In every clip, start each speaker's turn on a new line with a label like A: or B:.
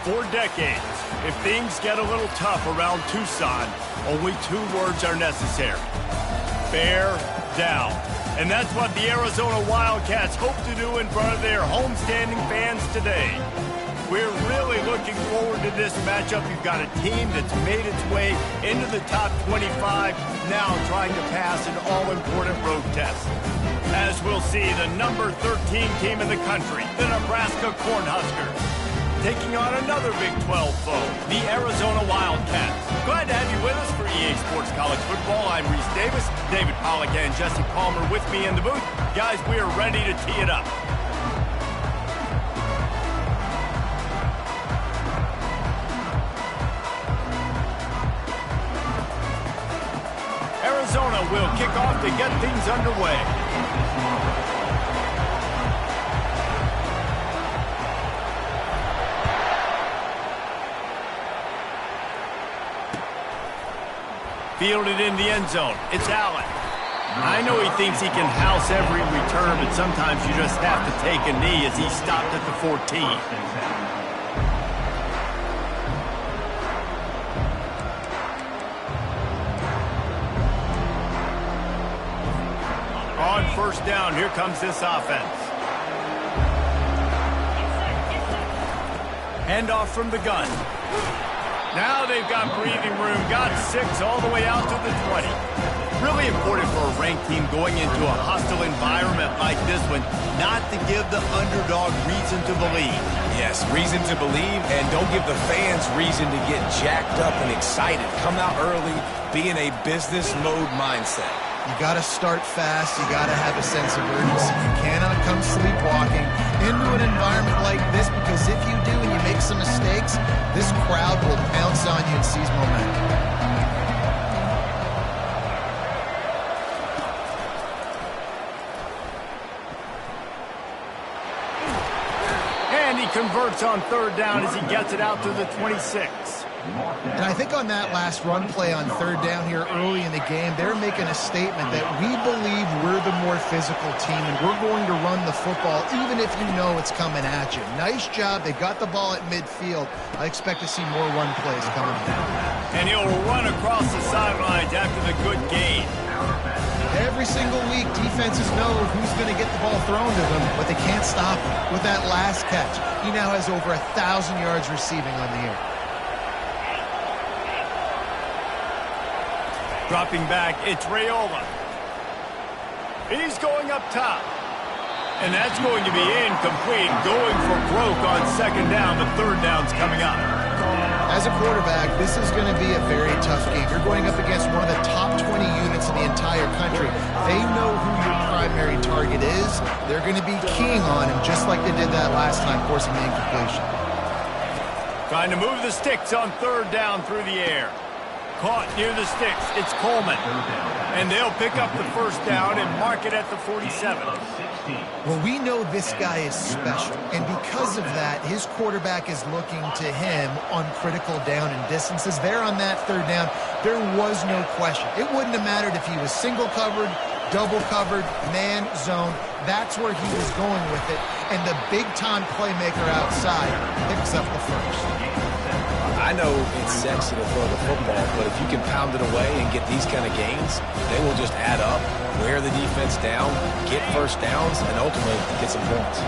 A: For decades, if things get a little tough around Tucson, only 2 words are necessary. Bear down. And that's what the Arizona Wildcats hope to do in front of their homestanding fans today. We're really looking forward to this matchup. You've got a team that's made its way into the top 25, now trying to pass an all-important road test. As we'll see, the number 13 team in the country, the Nebraska Cornhuskers, taking on another Big 12 foe, the Arizona Wildcats. Glad to have you with us for EA Sports College Football. I'm Reese Davis, David Pollack and Jesse Palmer with me in the booth. Guys, we are ready to tee it up. Arizona will kick off to get things underway. Fielded in the end zone. It's Allen. I know he thinks he can house every return, but sometimes you just have to take a knee as he stopped at the 14. On first down, here comes this offense. Handoff from the gun. Now they've got breathing room, got 6 all the way out to the 20. Really important for a ranked team going into a hostile environment like this one, not to give the underdog reason to believe.
B: Yes, reason to believe, and don't give the fans reason to get jacked up and excited. Come out early, be in a business mode mindset.
C: You got to start fast. You got to have a sense of urgency. You cannot come sleepwalking into an environment like this, because if you do and you make some mistakes, this crowd will pounce on you and seize momentum.
A: And he converts on third down as he gets it out to the 26.
C: And I think on that last run play on third down here early in the game, they're making a statement that we believe we're the more physical team and we're going to run the football even if you know it's coming at you. Nice job. They got the ball at midfield. I expect to see more run plays coming down.
A: And he'll run across the sidelines after the good gain.
C: Every single week, defenses know who's going to get the ball thrown to them, but they can't stop him. With that last catch, he now has over 1,000 yards receiving on the year.
A: Dropping back, it's Raiola. He's going up top. And that's going to be incomplete. Going for broke on second down. The third down's coming up.
C: As a quarterback, this is going to be a very tough game. You're going up against one of the top 20 units in the entire country. They know who your primary target is. They're going to be keying on him, just like they did that last time, forcing the incompletion.
A: Trying to move the sticks on third down through the air. Caught near the sticks. It's Coleman. And they'll pick up the first down and mark it at the 47.
C: Well, we know this guy is special. And because of that, his quarterback is looking to him on critical down and distances. There on that third down, there was no question. It wouldn't have mattered if he was single covered, double covered, man, zone. That's where he was going with it. And the big-time playmaker outside picks up the first.
B: I know it's sexy to throw the football, but if you can pound it away and get these kind of gains, they will just add up, wear the defense down, get first downs, and ultimately get some points.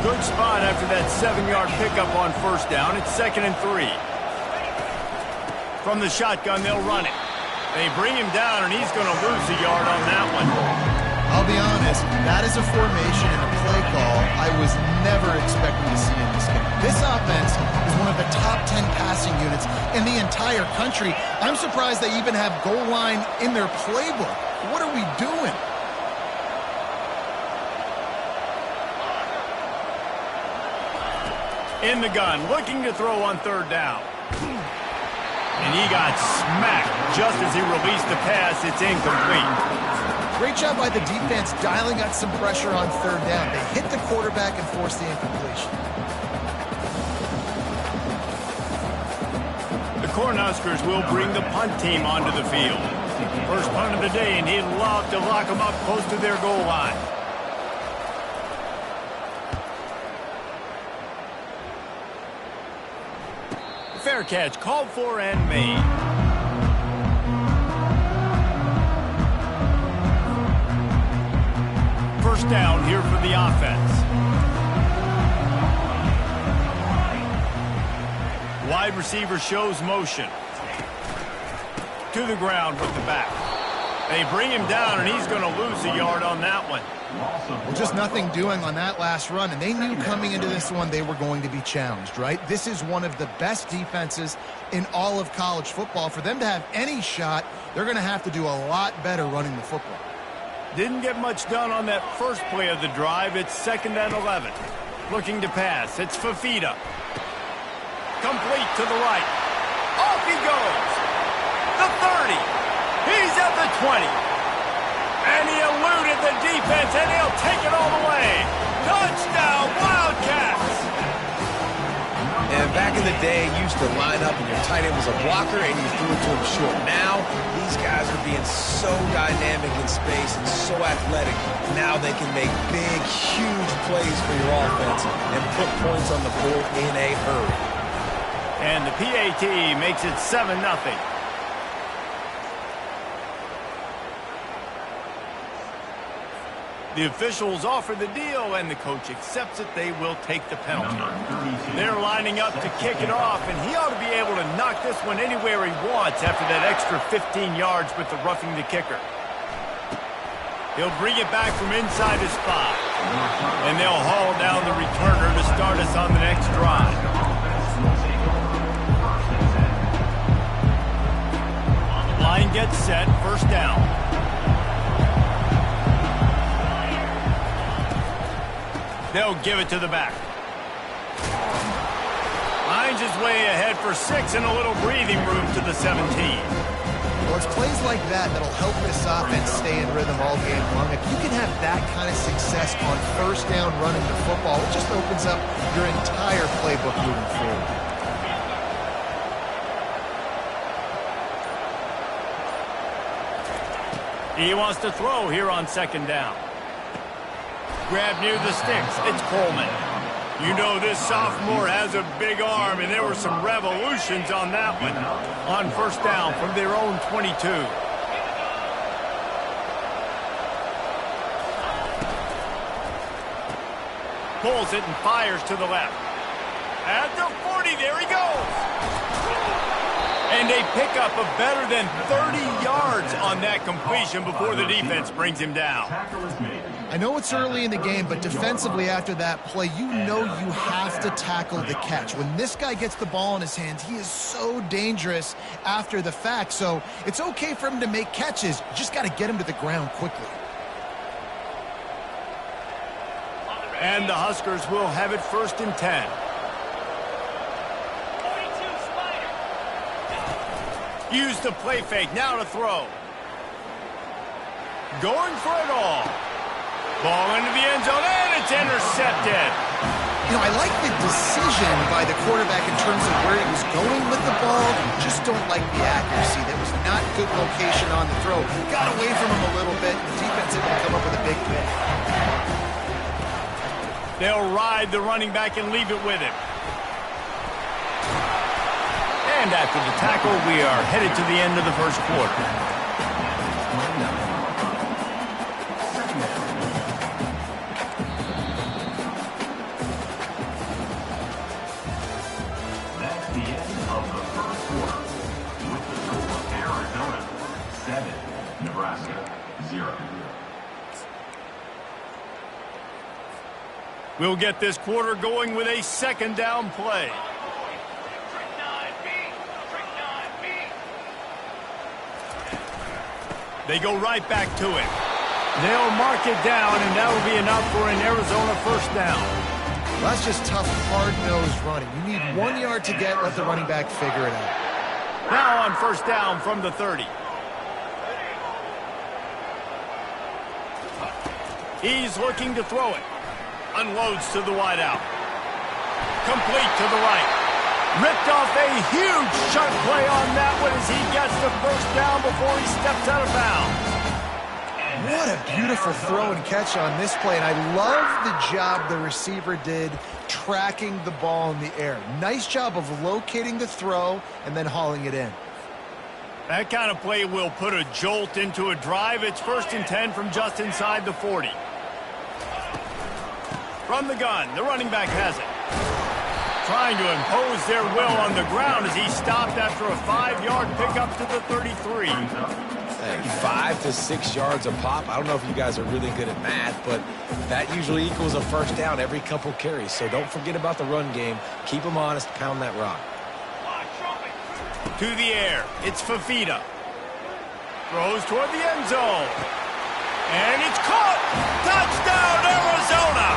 A: Good spot after that 7-yard pickup on first down. It's 2nd and 3. From the shotgun, they'll run it. They bring him down, and he's going to lose a yard on that one.
C: I'll be honest, that is a formation and a play call I was never expecting to see in this game. This offense is one of the top 10 passing units in the entire country. I'm surprised they even have goal line in their playbook. What are we doing?
A: In the gun, looking to throw on third down. And he got smacked just as he released the pass. It's incomplete.
C: Great job by the defense dialing out some pressure on third down. They hit the quarterback and forced the incompletion.
A: The Cornhuskers will bring the punt team onto the field. First punt of the day, and he'd love to lock them up close to their goal line. Fair catch, called for and made. First down here for the offense. Wide receiver shows motion. To the ground with the back. They bring him down, and he's going to lose a yard on that one.
C: Well, just nothing doing on that last run, and they knew coming into this one they were going to be challenged, right? This is one of the best defenses in all of college football. For them to have any shot, they're going to have to do a lot better running the football.
A: Didn't get much done on that first play of the drive. It's 2nd and 11. Looking to pass. It's Fafita. Complete to the right. Off he goes. The 30. He's at the 20. And he eluded the defense, and he'll take it all the way. Touchdown, Wildcats!
B: And back in the day, you used to line up and your tight end was a blocker and you threw it to him short. Now, these guys are being so dynamic in space and so athletic. Now they can make big, huge plays for your offense and put points on the board in a hurry.
A: And the PAT makes it 7-0. The officials offer the deal, and the coach accepts it. They will take the penalty. They're lining up to kick it off, and he ought to be able to knock this one anywhere he wants after that extra 15 yards with the roughing the kicker. He'll bring it back from inside his spot, and they'll haul down the returner to start us on the next drive. Line gets set, first down. They'll give it to the back. Finds his way ahead for 6 and a little breathing room to the 17.
C: Well, it's plays like that that'll help this offense stay in rhythm all game long. If you can have that kind of success on first down running the football, it just opens up your entire playbook moving forward.
A: He wants to throw here on 2nd down. Grab near the sticks. It's Coleman. You know this sophomore has a big arm, and there were some revolutions on that one. On first down from their own 22. Pulls it and fires to the left. At the 40, there he goes. And a pickup of better than 30 yards on that completion before the defense brings him down.
C: I know it's early in the game, but defensively after that play, you know you have to tackle the catch. When this guy gets the ball in his hands, he is so dangerous after the fact. So it's okay for him to make catches. You just got to get him to the ground quickly.
A: And the Huskers will have it 1st and 10. Use the play fake, now to throw. Going for it all. Ball into the end zone, and it's intercepted.
C: You know, I like the decision by the quarterback in terms of where he was going with the ball. Just don't like the accuracy. That was not good location on the throw. Got away from him a little bit. The defense able to come up with a big pick.
A: They'll ride the running back and leave it with him. And after the tackle, we are headed to the end of the first quarter.
D: That's the end of the first quarter. With the score, Arizona 7, Nebraska 0.
A: We'll get this quarter going with a 2nd down play. They go right back to it. They'll mark it down, and that will be enough for an Arizona first down.
C: Well, that's just tough, hard-nosed running. You need 1 yard to get, let the running back figure it out.
A: Now on first down from the 30. He's looking to throw it. Unloads to the wideout. Complete to the right. Ripped off a huge chunk play on that one as he gets the first down before he steps out of bounds.
C: What a beautiful throw and catch on this play, and I love the job the receiver did tracking the ball in the air. Nice job of locating the throw and then hauling it in.
A: That kind of play will put a jolt into a drive. It's 1st and 10 from just inside the 40. From the gun, the running back has it. Trying to impose their will on the ground as he stopped after a 5-yard pickup to the 33.
B: Hey, 5 to 6 yards a pop. I don't know if you guys are really good at math, but that usually equals a first down every couple carries. So don't forget about the run game. Keep them honest. Pound that rock.
A: To the air. It's Fafita. Throws toward the end zone. And it's caught. Touchdown, Arizona.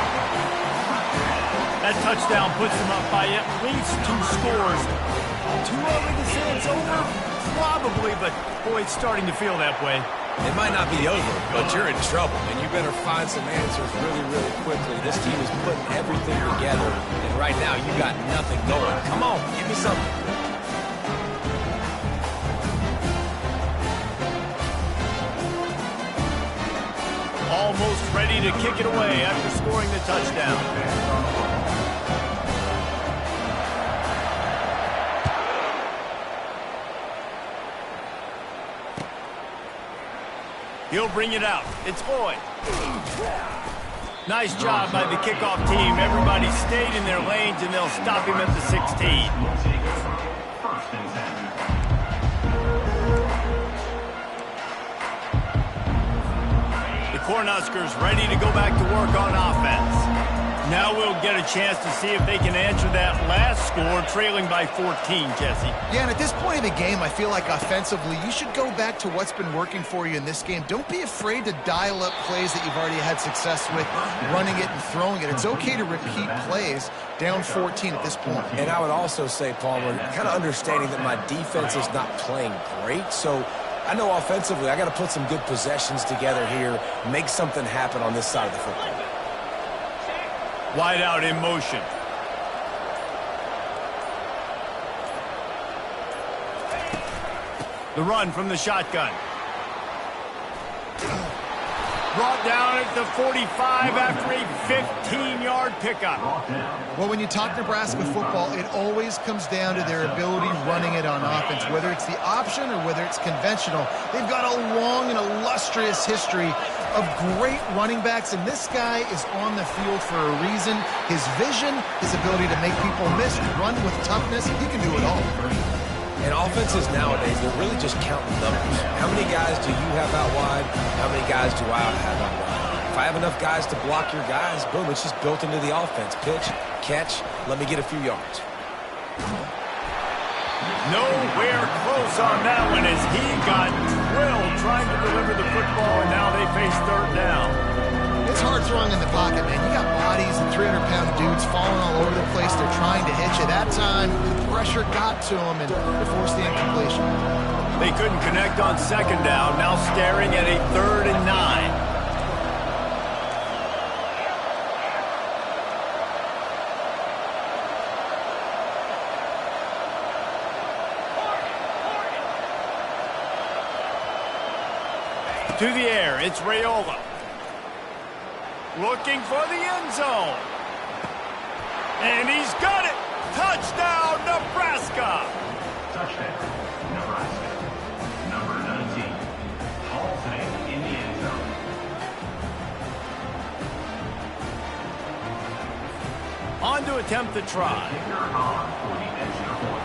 A: That touchdown puts them up by at least 2 scores. Too early to say it's over? Probably, but boy, it's starting to feel that way.
B: It might not be over, but you're in trouble, and you better find some answers really, really quickly. This team is putting everything together, and right now you got nothing going. Come on, give me something.
A: Almost ready to kick it away after scoring the touchdown. He'll bring it out. It's Boyd. Nice job by the kickoff team. Everybody stayed in their lanes, and they'll stop him at the 16.
D: 1st and 10.
A: The Cornhuskers ready to go back to work on offense. Now we'll get a chance to see if they can answer that last score, trailing by 14, Jesse.
C: Yeah, and at this point of the game, I feel like offensively, you should go back to what's been working for you in this game. Don't be afraid to dial up plays that you've already had success with, running it and throwing it. It's okay to repeat plays down 14 at this point.
B: And I would also say, Palmer, kind of understanding that my defense is not playing great, so I know offensively I got to put some good possessions together here, make something happen on this side of the football.
A: Wide out in motion. The run from the shotgun. Brought down at the 45 after a 15-yard pickup.
C: Well, when you talk Nebraska football, it always comes down to their ability running it on offense. Whether it's the option or whether it's conventional, they've got a long and illustrious history of great running backs, and this guy is on the field for a reason. His vision, his ability to make people miss, run with toughness, he can do it all.
B: And offenses nowadays, they're really just counting numbers. How many guys do you have out wide? How many guys do I have out wide? If I have enough guys to block your guys, boom, it's just built into the offense. Pitch, catch, let me get a few yards.
A: Nowhere close on that one as he got drilled trying to deliver the football, and now they face 3rd down.
C: It's hard throwing in the pocket, man. You got bodies and 300-pound dudes falling all over the place. They're trying to hit you. That time, the pressure got to them, and they forced the incompletion.
A: They couldn't connect on 2nd down, now staring at a 3rd and 9. To the air, it's Raiola. Looking for the end zone. And he's got it. Touchdown, Nebraska.
D: Touchdown, Nebraska. Number 19. Hall Tank in the end zone.
A: On to attempt the try.
D: Kicker on for the extra point.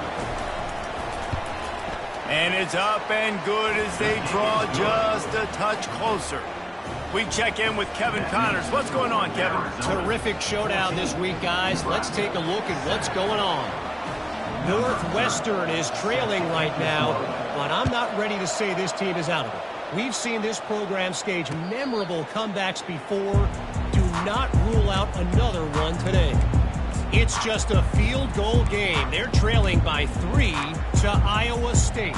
A: And it's up and good as they draw just a touch closer. We check in with Kevin Connors. What's going on, Kevin?
E: Terrific showdown this week, guys. Let's take a look at what's going on. Northwestern is trailing right now, but I'm not ready to say this team is out of it. We've seen this program stage memorable comebacks before. Do not rule out another one today. It's just a field goal game. They're trailing by 3 to Iowa State.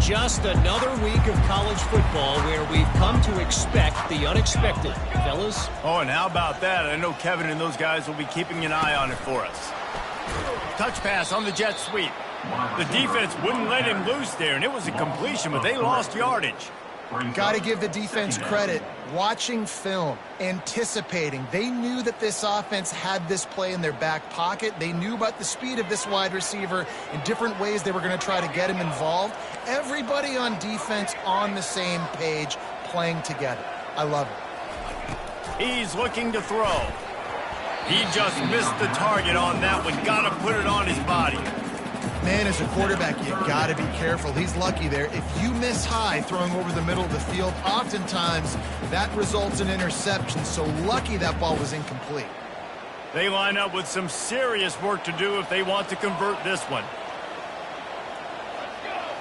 E: Just another week of college football where we've come to expect the unexpected, fellas.
A: Oh, and how about that? I know Kevin and those guys will be keeping an eye on it for us. Touch pass on the jet sweep. The defense wouldn't let him loose there, and it was a completion, but they lost yardage.
C: Got to give the defense credit. Watching film, anticipating. They knew that this offense had this play in their back pocket. They knew about the speed of this wide receiver in different ways they were going to try to get him involved. Everybody on defense on the same page, playing together. I love it.
A: He's looking to throw. He just missed the target on that one. Got to put it on his body.
C: Man, as a quarterback, you got to be careful. He's lucky there. If you miss high throwing over the middle of the field, oftentimes that results in interception. So lucky that ball was incomplete.
A: They line up with some serious work to do if they want to convert this one.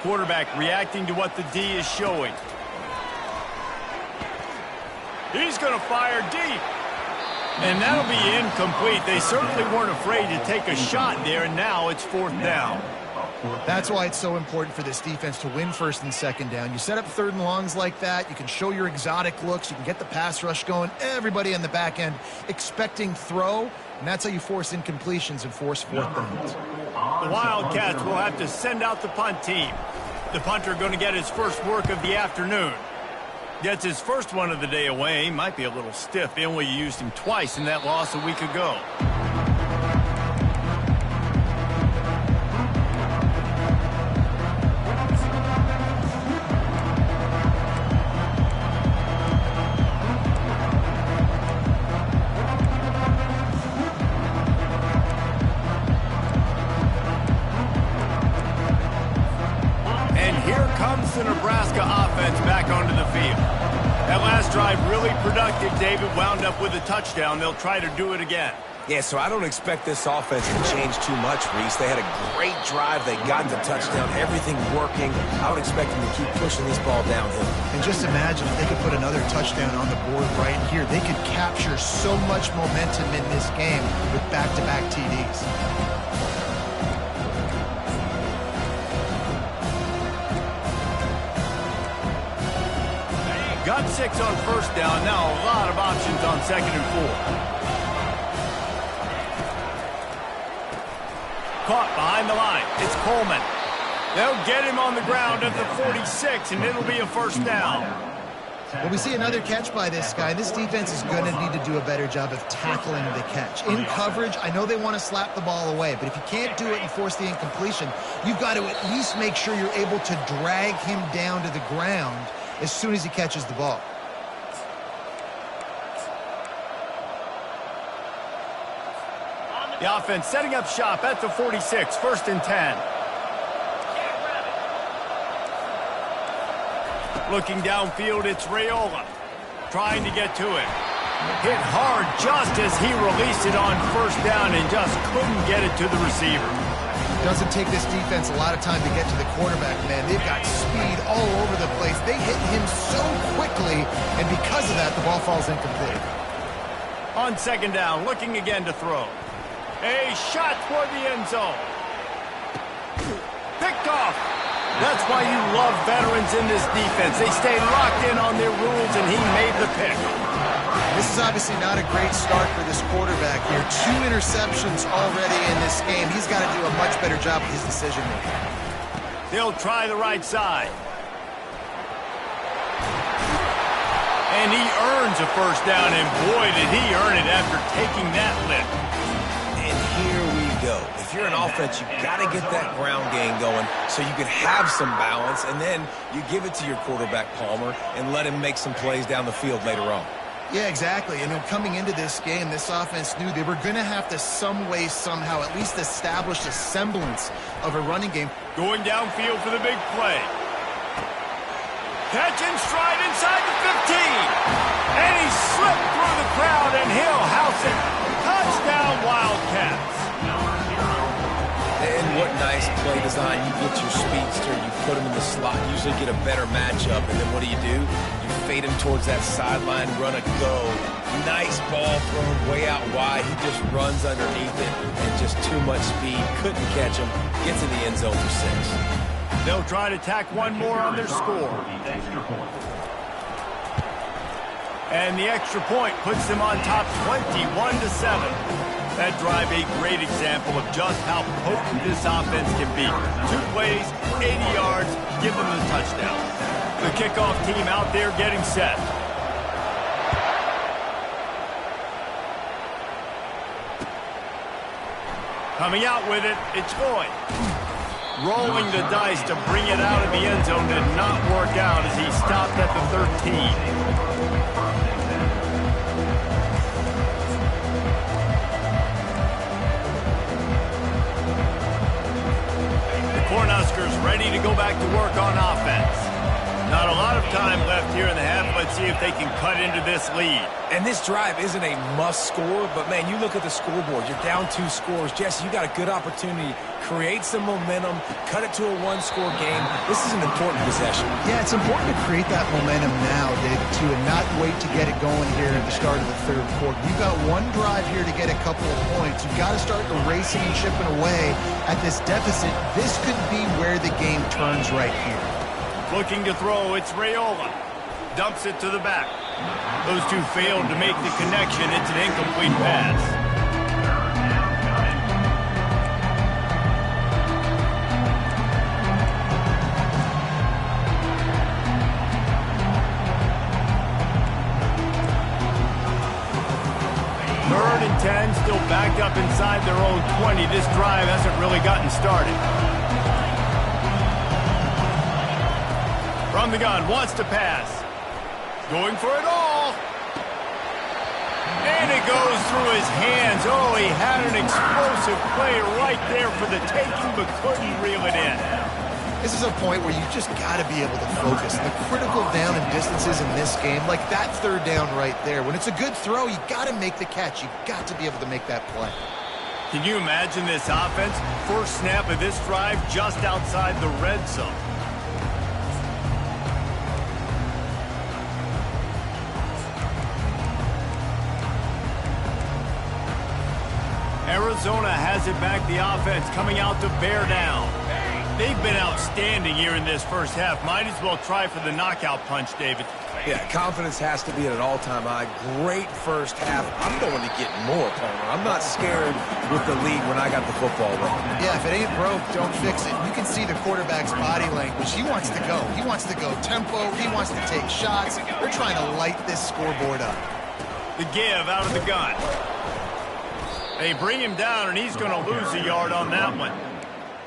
A: Quarterback reacting to what the D is showing. He's going to fire deep. And that'll be incomplete. They certainly weren't afraid to take a shot there, and now it's 4th down.
C: That's why it's so important for this defense to win 1st and 2nd down. You set up 3rd and longs like that. You can show your exotic looks. You can get the pass rush going. Everybody on the back end expecting throw, and that's how you force incompletions and force 4th downs.
A: The Wildcats will have to send out the punt team. The punter going to get his first work of the afternoon. Gets his first one of the day away. Might be a little stiff. They only used him twice in that loss a week ago. And here comes the Nebraska offense back onto the field. That last drive really productive. David wound up with a touchdown. They'll try to do it again.
B: Yeah, so I don't expect this offense to change too much, Reese. They had a great drive. They got the touchdown. Everything working. I would expect them to keep pushing this ball downhill.
C: And just imagine if they could put another touchdown on the board right here. They could capture so much momentum in this game with back-to-back TDs.
A: Got 6 on 1st down. Now a lot of options on 2nd and 4. Caught behind the line. It's Coleman. They'll get him on the ground at the 46, and it'll be a 1st down.
C: Well, we see another catch by this guy. This defense is going to need to do a better job of tackling the catch. In coverage, I know they want to slap the ball away, but if you can't do it and force the incompletion, you've got to at least make sure you're able to drag him down to the ground as soon as he catches the ball.
A: The offense setting up shop at the 46, 1st and 10. Looking downfield, it's Raiola. Trying to get to it. Hit hard just as he released it on 1st down and just couldn't get it to the receiver.
C: Doesn't take this defense a lot of time to get to the quarterback, man. They've got speed all over the place. They hit him so quickly, and because of that, the ball falls incomplete.
A: On 2nd down, looking again to throw. A shot toward the end zone. Picked off. That's why you love veterans in this defense. They stay locked in on their rules, and he made the pick.
C: This is obviously not a great start for this quarterback here. 2 interceptions already in this game. He's got to do a much better job with his decision-making.
A: They'll try the right side. And he earns a 1st down, and boy, did he earn it after taking that lift.
B: And here we go. If you're an offense, you got to get that ground game going so you can have some balance, and then you give it to your quarterback, Palmer, and let him make some plays down the field later on.
C: Yeah, exactly. And then coming into this game, this offense knew they were going to have to some way, somehow, at least establish a semblance of a running game.
A: Going downfield for the big play. Catch and stride inside the 15. And he slipped through the crowd, and he'll house it. Touchdown, Wildcats.
B: And what nice play design. You get your speedster, you put him in the slot, usually get a better matchup, and then what do? You fade him towards that sideline, run a go. Nice ball thrown way out wide. He just runs underneath it, and just too much speed. Couldn't catch him. Gets in the end zone for 6.
A: They'll try to tack one more on their score. And the extra point puts them on top 21-7. That drive a great example of just how potent this offense can be. 2 plays, 80 yards, give them the touchdown. The kickoff team out there getting set. Coming out with it, it's Floyd. Rolling the dice to bring it out of the end zone did not work out as he stopped at the 13. The Cornhuskers ready to go back to work on offense. Not a lot of time left here in the half. Let's see if they can cut into this lead.
B: And this drive isn't a must score, but, man, you look at the scoreboard. You're down 2 scores. Jesse, you got a good opportunity. Create some momentum. Cut it to a 1-score game. This is an important possession.
C: Yeah, it's important to create that momentum now, David, too, and not wait to get it going here at the start of the third quarter. You've got one drive here to get a couple of points. You've got to start erasing and chipping away at this deficit. This could be where the game turns right here.
A: Looking to throw, it's Raiola. Dumps it to the back. Those two failed to make the connection. It's an incomplete pass. Third and 10, still backed up inside their own 20. This drive hasn't really gotten started. From the gun, wants to pass. Going for it all. And it goes through his hands. Oh, he had an explosive play right there for the taking, but couldn't reel it in.
C: This is a point where you just got to be able to focus. The critical down and distances in this game, like that third down right there. When it's a good throw, you got to make the catch. You got to be able to make that play.
A: Can you imagine this offense? First snap of this drive just outside the red zone. Arizona has it back, the offense coming out to bear down. They've been outstanding here in this first half. Might as well try for the knockout punch, David.
B: Yeah, confidence has to be at an all-time high. Great first half. I'm going to get more, Palmer. I'm not scared with the lead when I got the football running.
C: Yeah, if it ain't broke, don't fix it. You can see the quarterback's body language. He wants to go. He wants to go tempo. He wants to take shots. They're trying to light this scoreboard up.
A: The give out of the gun. They bring him down, and he's going to lose a yard on that one.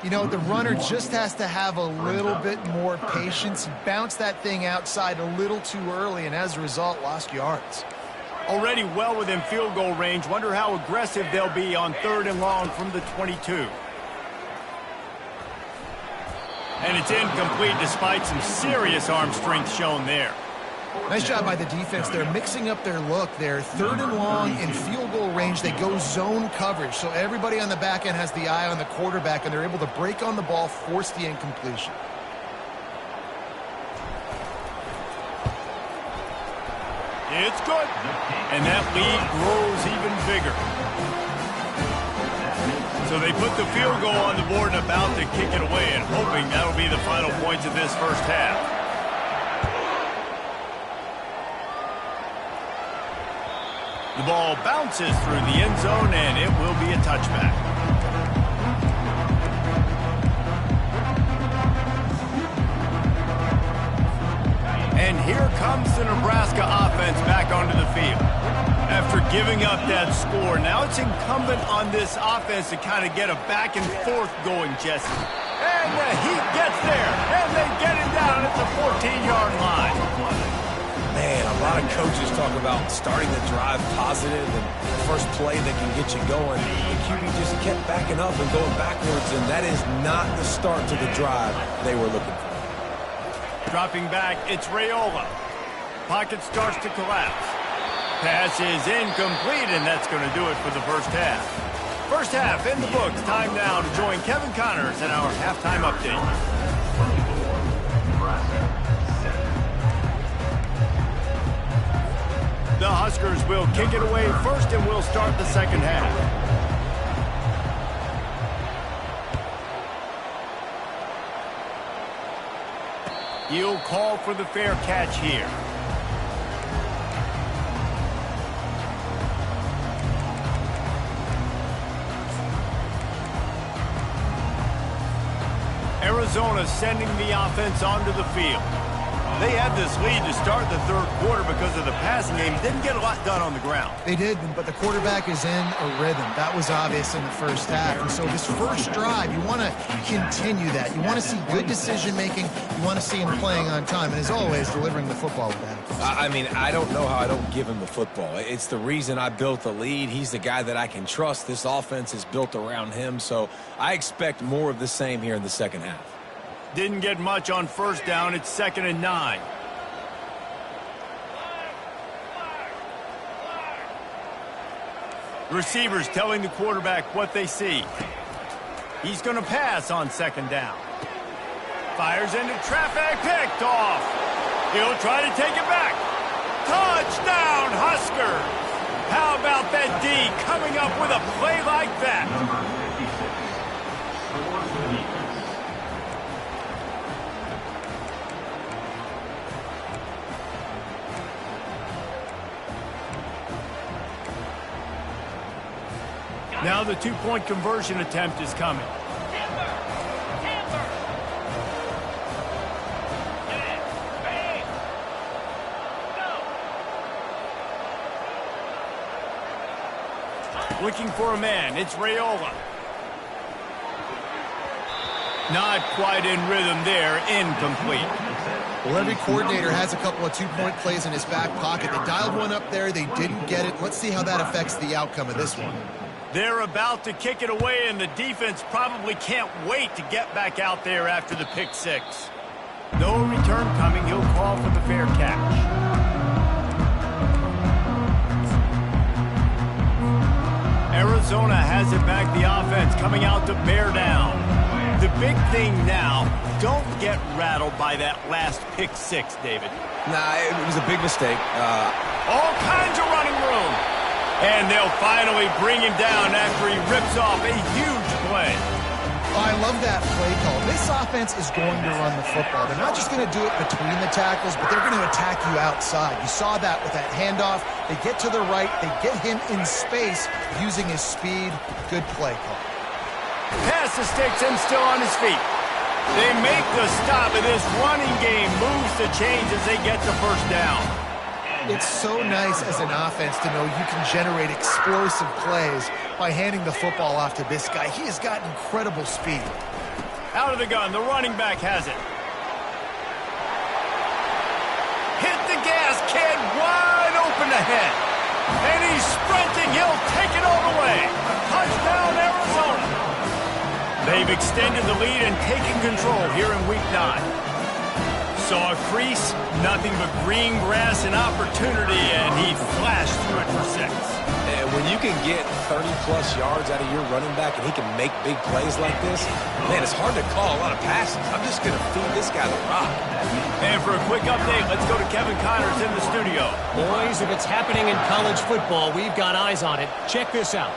C: You know, the runner just has to have a little bit more patience. He bounced that thing outside a little too early, and as a result, lost yards.
A: Already well within field goal range. Wonder how aggressive they'll be on 3rd and long from the 22. And it's incomplete despite some serious arm strength shown there.
C: Nice job by the defense. They're mixing up their look. They're 3rd and long in field goal range. They go zone coverage, so everybody on the back end has the eye on the quarterback, and they're able to break on the ball, force the incompletion.
A: It's good. And that lead grows even bigger. So they put the field goal on the board and about to kick it away, and hoping that'll be the final points of this first half. The ball bounces through the end zone, and it will be a touchback. And here comes the Nebraska offense back onto the field. After giving up that score, now it's incumbent on this offense to kind of get a back and forth going, Jesse. And the Heat gets there, and they get it down at the 14-yard line.
B: Man, a lot of coaches talk about starting the drive positive and the first play that can get you going. The QB just kept backing up and going backwards, and that is not the start to the drive they were looking for.
A: Dropping back, it's Raiola. Pocket starts to collapse. Pass is incomplete, and that's going to do it for the first half. First half in the books. Time now to join Kevin Connors in our halftime update. The Huskers will kick it away first, and we'll start the second half. He'll call for the fair catch here. Arizona sending the offense onto the field. They had this lead to start the third quarter because of the passing game. Didn't get a lot done on the ground.
C: They did, but the quarterback is in a rhythm. That was obvious in the first half. And so this first drive, you want to continue that. You want to see good decision-making. You want to see him playing on time. And as always, delivering the football with that.
B: I mean, I don't know how I don't give him the football. It's the reason I built the lead. He's the guy that I can trust. This offense is built around him. So I expect more of the same here in the second half.
A: Didn't get much on first down. It's 2nd and 9. Receivers telling the quarterback what they see. He's going to pass on 2nd down. Fires into traffic, picked off. He'll try to take it back. Touchdown, Huskers. How about that D coming up with a play like that?
D: Number 56 scores for the defense.
A: Now the two-point conversion attempt is coming. Looking for a man. It's Raiola. Not quite in rhythm there. Incomplete.
C: Well, every coordinator has a couple of two-point plays in his back pocket. They dialed one up there. They didn't get it. Let's see how that affects the outcome of this one.
A: They're about to kick it away, and the defense probably can't wait to get back out there after the pick six. No return coming. He'll call for the fair catch. Arizona has it back, the offense coming out to bear down. The big thing now, don't get rattled by that last pick six, David.
B: Nah, it was a big mistake.
A: All kinds of running room. And they'll finally bring him down after he rips off a huge play.
C: Oh, I love that play call. This offense is going to run the football. They're not just going to do it between the tackles, but they're going to attack you outside. You saw that with that handoff. They get to the right. They get him in space using his speed. Good play call.
A: Pass the sticks and still on his feet. They make the stop, and this running game moves the chains as they get the first down.
C: It's so nice as an offense to know you can generate explosive plays by handing the football off to this guy. He has got incredible speed.
A: Out of the gun, the running back has it. Hit the gas, kid, wide open ahead. And he's sprinting, he'll take it all the way. Touchdown, Arizona. They've extended the lead and taken control here in week 9. Saw a crease, nothing but green grass and opportunity, and he flashed through it for 6.
B: And when you can get 30-plus yards out of your running back and he can make big plays like this, man, it's hard to call a lot of passes. I'm just going to feed this guy the rock.
A: And for a quick update, let's go to Kevin Connors in the studio.
E: Boys, if it's happening in college football, we've got eyes on it. Check this out.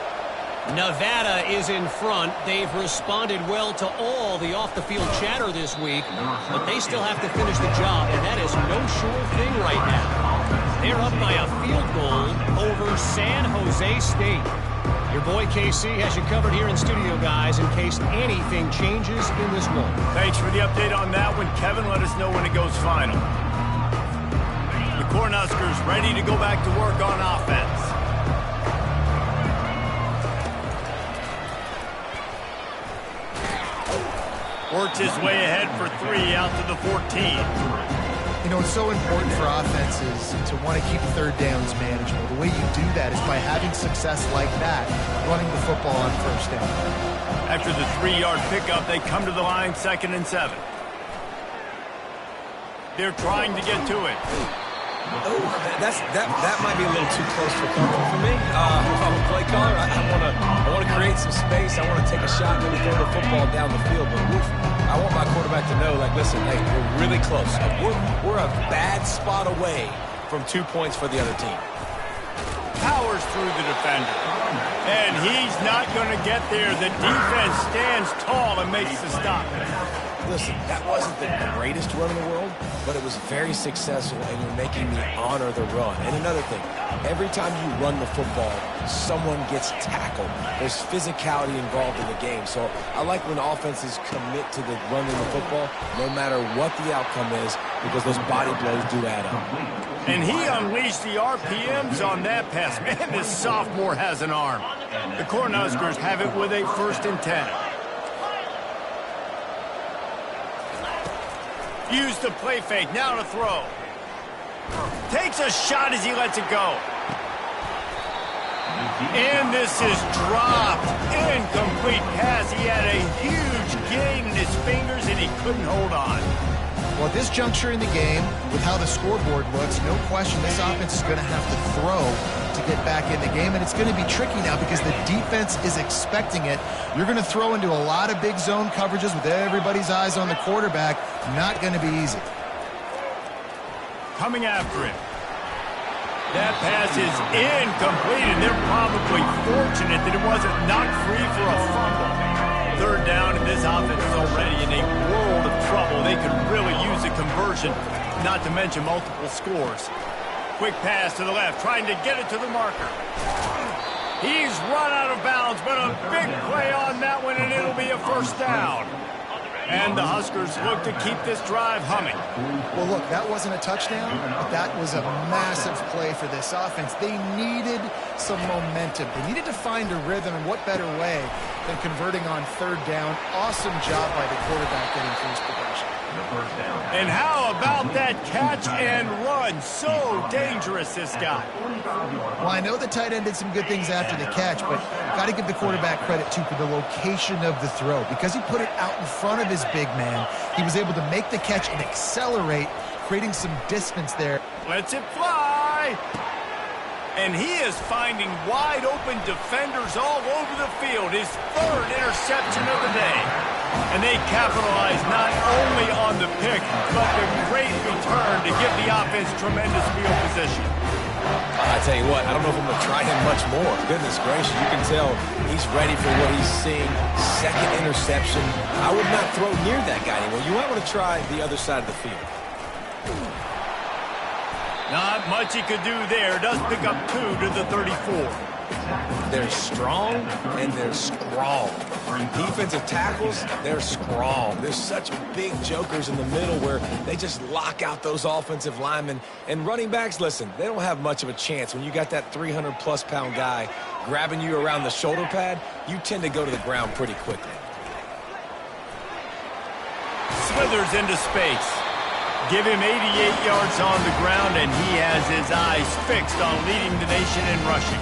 E: Nevada is in front. They've responded well to all the off-the-field chatter this week, but they still have to finish the job, and that is no sure thing right now. They're up by a field goal over San Jose State. Your boy KC has you covered here in studio, guys, in case anything changes in this one.
A: Thanks for the update on that one, Kevin. Let us know when it goes final. The Cornhuskers ready to go back to work on offense. Works his way ahead for 3 out to the 14.
C: You know, it's so important for offenses to want to keep third downs manageable. The way you do that is by having success like that, running the football on first down.
A: After the 3-yard pickup, they come to the line 2nd and 7. They're trying to get to it.
B: Oh, that might be a little too close for comfort for me. If I'm a play caller, I want to create some space. I want to take a shot and maybe throw the football down the field. But I want my quarterback to know, like, listen, hey, we're really close. We're a bad spot away from 2 points for the other team.
A: Powers through the defender. And he's not going to get there. The defense stands tall and makes the stop.
B: listen, that wasn't the greatest run in the world, but it was very successful, and you're making me honor the run. And another thing, every time you run the football, someone gets tackled. There's physicality involved in the game. So I like when offenses commit to the running the football, no matter what the outcome is, because those body blows do add up.
A: And he unleashed the RPMs on that pass. Man, this sophomore has an arm. The Cornhuskers have it with a 1st and 10. Use the play fake, now to throw. Takes a shot as he lets it go. And this is dropped. Incomplete pass. He had a huge gain in his fingers and he couldn't hold on.
C: Well, at this juncture in the game, with how the scoreboard looks, no question this offense is going to have to throw to get back in the game, and it's going to be tricky now because the defense is expecting it. You're going to throw into a lot of big zone coverages with everybody's eyes on the quarterback. Not going to be easy.
A: Coming after him. That pass is incomplete, and they're probably fortunate that it wasn't knocked free for a fumble. 3rd down, and this offense is already in a world of trouble. They could really use a conversion, not to mention multiple scores. Quick pass to the left, trying to get it to the marker. He's run out of bounds, but a big play on that one, and it'll be a 1st down. And the Huskers look to keep this drive humming.
C: Well, look, that wasn't a touchdown, but that was a massive play for this offense. They needed some momentum. They needed to find a rhythm, and what better way than converting on 3rd down. Awesome job by the quarterback getting through his progression.
A: And how about that catch and run? So dangerous, this guy.
C: Well, I know the tight end did some good things after the catch, but got to give the quarterback credit, too, for the location of the throw. Because he put it out in front of his big man, he was able to make the catch and accelerate, creating some distance there.
A: Lets it fly. And he is finding wide-open defenders all over the field. His 3rd interception of the day. And they capitalize not only on the pick, but the great return to give the offense tremendous field position.
B: I tell you what, I don't know if I'm going to try him much more. Goodness gracious, you can tell he's ready for what he's seeing. 2nd interception. I would not throw near that guy anymore. You might want to try the other side of the field.
A: Not much he could do there. Does pick up 2 to the 34.
B: They're strong and they're strong. Defensive tackles, they're strong. There's such big jokers in the middle where they just lock out those offensive linemen. And running backs, listen, they don't have much of a chance. When you got that 300-plus pound guy grabbing you around the shoulder pad, you tend to go to the ground pretty quickly.
A: Slithers into space. Give him 88 yards on the ground, and he has his eyes fixed on leading the nation in rushing.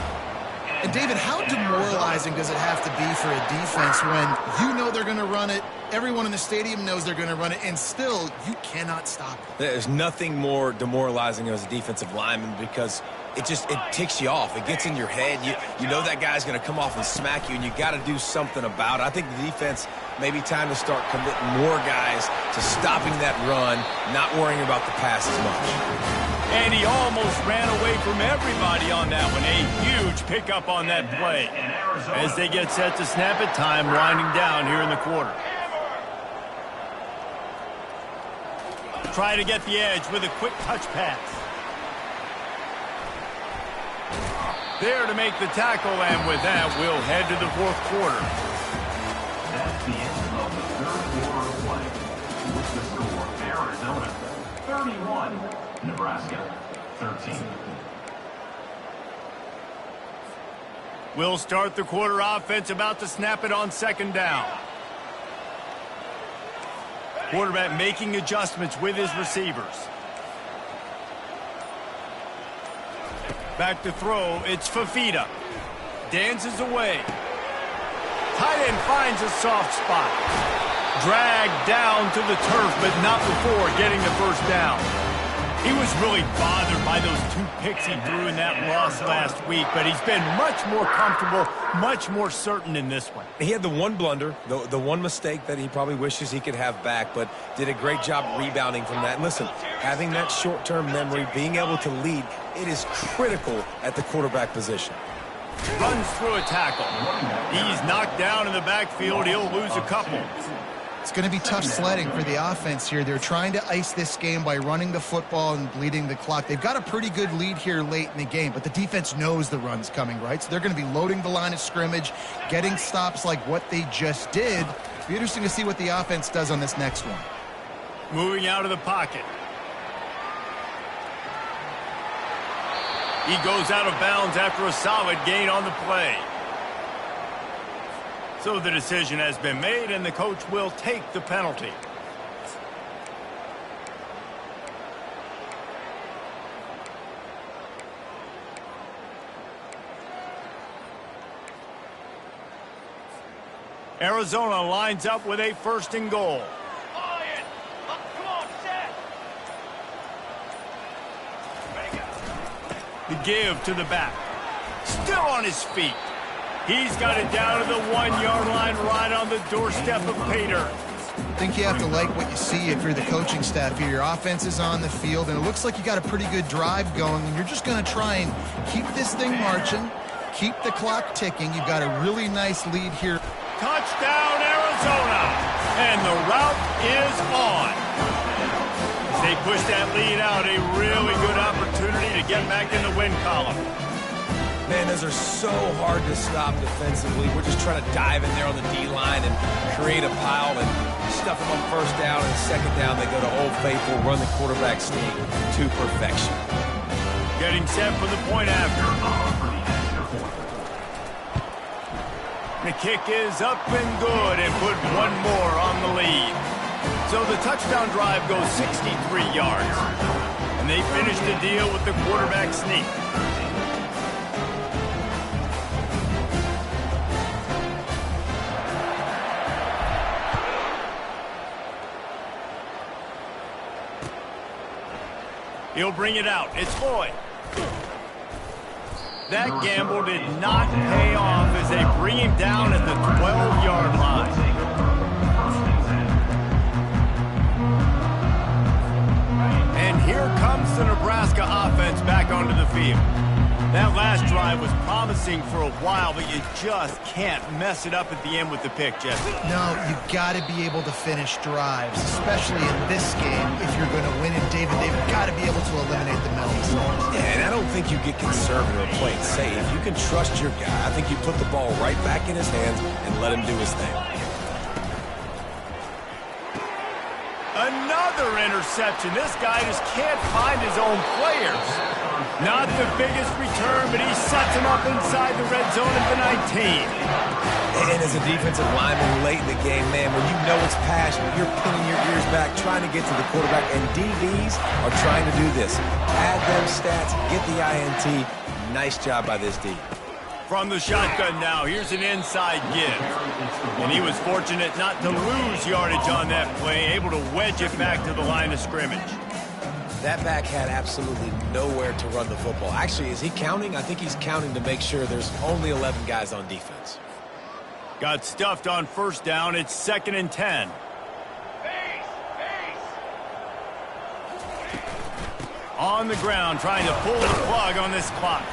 C: And, David, how demoralizing does it have to be for a defense when you know they're going to run it, everyone in the stadium knows they're going to run it, and still you cannot stop it?
B: There's nothing more demoralizing as a defensive lineman because it ticks you off. It gets in your head. You know that guy's going to come off and smack you, and you got to do something about it. I think the defense may be time to start committing more guys to stopping that run, not worrying about the pass as much.
A: And he almost ran away from everybody on that one. A huge pickup on that play. As they get set to snap it, time winding down here in the quarter. Try to get the edge with a quick touch pass. There to make the tackle, and with that, we'll head to the 4th quarter.
D: That's the end of the 3rd quarter of play. With the score, Arizona 31, Nebraska 13.
A: We'll start the quarter offense, about to snap it on 2nd down. Quarterback making adjustments with his receivers. Back to throw, it's Fafita. Dances away. Tight end finds a soft spot. Dragged down to the turf, but not before getting the 1st down. He was really bothered by those 2 picks he threw in that loss last week, but he's been much more comfortable, much more certain in this one.
B: He had the one blunder, the one mistake that he probably wishes he could have back, but did a great job rebounding from that. And listen, having that short-term memory, being able to lead, it is critical at the quarterback position.
A: Runs through a tackle. He's knocked down in the backfield. He'll lose a couple.
C: It's going to be tough sledding for the offense here. They're trying to ice this game by running the football and bleeding the clock. They've got a pretty good lead here late in the game, but the defense knows the run's coming, right? So they're going to be loading the line of scrimmage, getting stops like what they just did. It'll be interesting to see what the offense does on this next one.
A: Moving out of the pocket. He goes out of bounds after a solid gain on the play. So the decision has been made, and the coach will take the penalty. Arizona lines up with a 1st and goal. The give to the back. Still on his feet. He's got it down to the 1-yard line right on the doorstep of Pater.
C: I think you have to like what you see if you're the coaching staff here. Your offense is on the field, and it looks like you got a pretty good drive going, and you're just going to try and keep this thing marching, keep the clock ticking. You've got a really nice lead here.
A: Touchdown, Arizona! And the route is on. As they push that lead out, a really good opportunity to get back in the win column.
B: Man, those are so hard to stop defensively. We're just trying to dive in there on the D-line and create a pile and stuff them on 1st down, and 2nd down they go to Old Faithful, run the quarterback sneak to perfection.
A: Getting set for the point after. The kick is up and good, and put one more on the lead. So the touchdown drive goes 63 yards. And they finish the deal with the quarterback sneak. He'll bring it out. It's Floyd. That gamble did not pay off as they bring him down at the 12-yard line. And here comes the Nebraska offense back onto the field. That last drive was promising for a while, but you just can't mess it up at the end with the pick, Jesse.
C: No, you've got to be able to finish drives, especially in this game if you're going to win it. David, they've got to be able to eliminate the penalties.
B: Yeah, and I don't think you get conservative or play it safe. You can trust your guy. I think you put the ball right back in his hands and let him do his thing.
A: Another interception. This guy just can't find his own players. Not the biggest return, but he sets him up inside the red zone at the 19.
B: And as a defensive lineman late in the game, man, when you know it's passion, you're pinning your ears back, trying to get to the quarterback, and DBs are trying to do this. Add them stats, get the INT. Nice job by this D.
A: From the shotgun now, here's an inside give. And he was fortunate not to lose yardage on that play, able to wedge it back to the line of scrimmage.
B: That back had absolutely nowhere to run the football. Actually, is he counting? I think he's counting to make sure there's only 11 guys on defense.
A: Got stuffed on 1st down. It's 2nd and 10. On the ground, trying to pull the plug on this clock.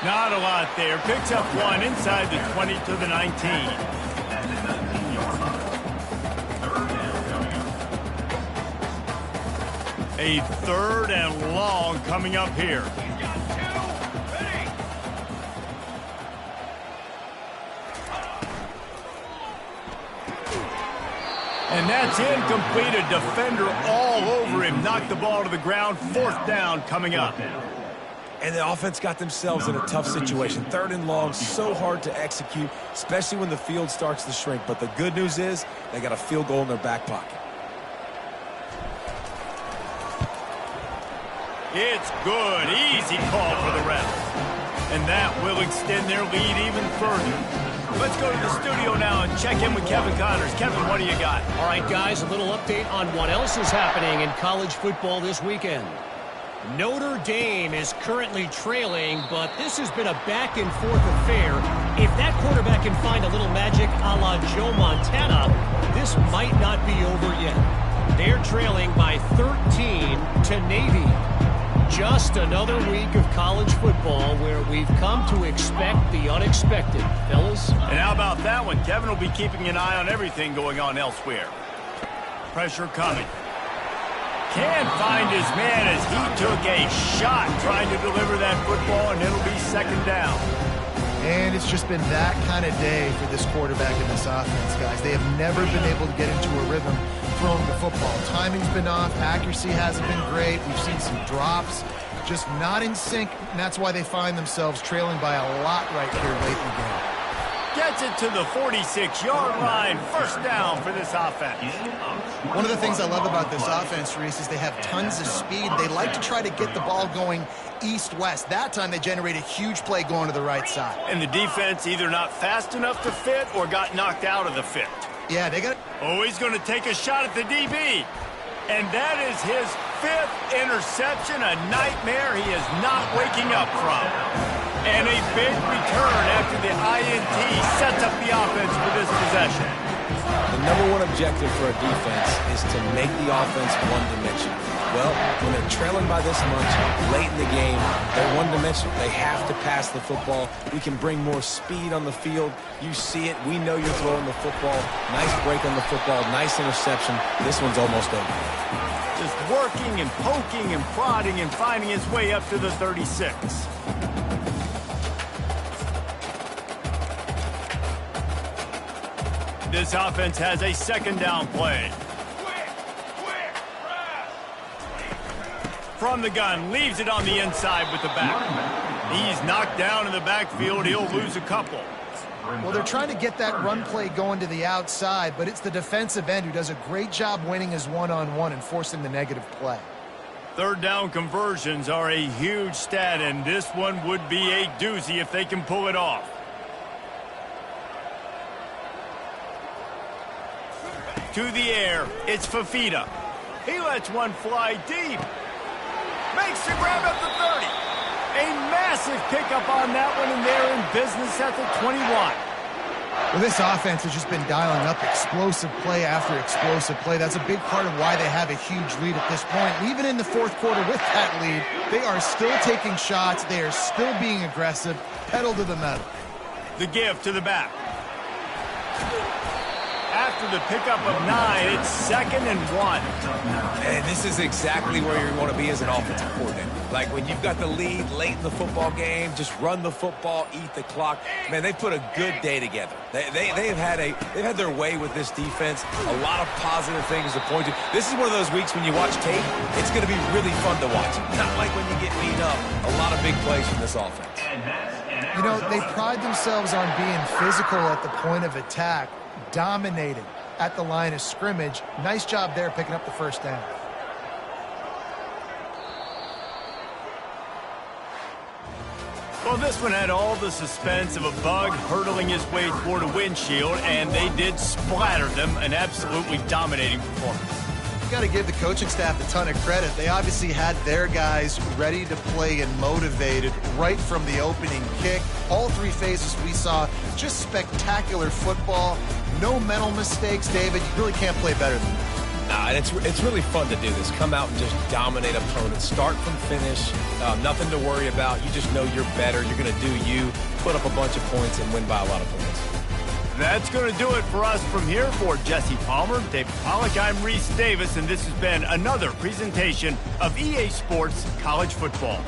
A: Not a lot there. Picks up one inside the 20 to the 19. A 3rd and long coming up here. And that's incomplete. A defender all over him. Knocked the ball to the ground. 4th down coming up.
B: And the offense got themselves in a tough situation. 3rd and long, so hard to execute, especially when the field starts to shrink. But the good news is they got a field goal in their back pocket.
A: It's good. Easy call for the refs. And that will extend their lead even further. Let's go to the studio now and check in with Kevin Connors. Kevin, what do you got?
E: All right, guys, a little update on what else is happening in college football this weekend. Notre Dame is currently trailing, but this has been a back-and-forth affair. If that quarterback can find a little magic a la Joe Montana, this might not be over yet. They're trailing by 13 to Navy. Just another week of college football where we've come to expect the unexpected, fellas.
A: And how about that one? Kevin will be keeping an eye on everything going on elsewhere. pressure coming. Can't find his man as he took a shot trying to deliver that football, and it'll be second down.
C: And it's just been that kind of day for this quarterback in this offense, guys. They have never been able to get into a rhythm throwing the football. Timing's been off. Accuracy hasn't been great. We've seen some drops. Just not in sync, and that's why they find themselves trailing by a lot right here late in the game.
A: Gets it to the 46-yard line. First down for this offense.
C: One of the things I love about this offense, Reese, is they have tons of speed. They like to try to get the ball going east-west. That time they generate a huge play going to the right side.
A: And the defense either not fast enough to fit or got knocked out of the fit.
C: Yeah, they got.
A: Oh, he's going to take a shot at the DB. And that is his 5th interception, a nightmare he is not waking up from. And a big return after the INT sets up the offense for this possession.
B: The number one objective for a defense is to make the offense one-dimensional. Well, when they're trailing by this much late in the game, they're one-dimensional. They have to pass the football. We can bring more speed on the field. You see it. We know you're throwing the football. Nice break on the football. Nice interception. This one's almost over.
A: Just working and poking and prodding and finding his way up to the 36. This offense has a second down play. From the gun, leaves it on the inside with the back. He's knocked down in the backfield. He'll lose a couple.
C: Well, they're trying to get that run play going to the outside, but it's the defensive end who does a great job winning his one-on-one and forcing the negative play.
A: Third down conversions are a huge stat, and this one would be a doozy if they can pull it off. To the air, it's Fafita. He lets one fly deep. Makes the grab at the 30. A massive pickup on that one, and they're in business at the 21.
C: Well, this offense has just been dialing up explosive play after explosive play. That's a big part of why they have a huge lead at this point. Even in the fourth quarter with that lead, they are still taking shots. They are still being aggressive. Pedal to the metal.
A: The give to the back. After the pickup of 9, it's 2nd and 1.
B: And this is exactly where you want to be as an offensive coordinator. Like when you've got the lead late in the football game, just run the football, eat the clock. Man, they've put a good day together. They've had their way with this defense. A lot of positive things to point to. This is one of those weeks when you watch tape, it's going to be really fun to watch. Not like when you get beat up. A lot of big plays from this offense.
C: You know, they pride themselves on being physical at the point of attack, dominated at the line of scrimmage. Nice job there picking up the first down.
A: Well, this one had all the suspense of a bug hurtling his way toward a windshield, and they did splatter them. An absolutely dominating performance.
C: You got to give the coaching staff a ton of credit. They obviously had their guys ready to play and motivated right from the opening kick. All 3 phases we saw, just spectacular football. No mental mistakes, David. You really can't play better than that.
B: And it's really fun to do this. Come out and just dominate opponents. Start from finish. Nothing to worry about. You just know you're better. You're going to do you. Put up a bunch of points and win by a lot of points.
A: That's going to do it for us from here. For Jesse Palmer, David Pollack, I'm Reese Davis, and this has been another presentation of EA Sports College Football.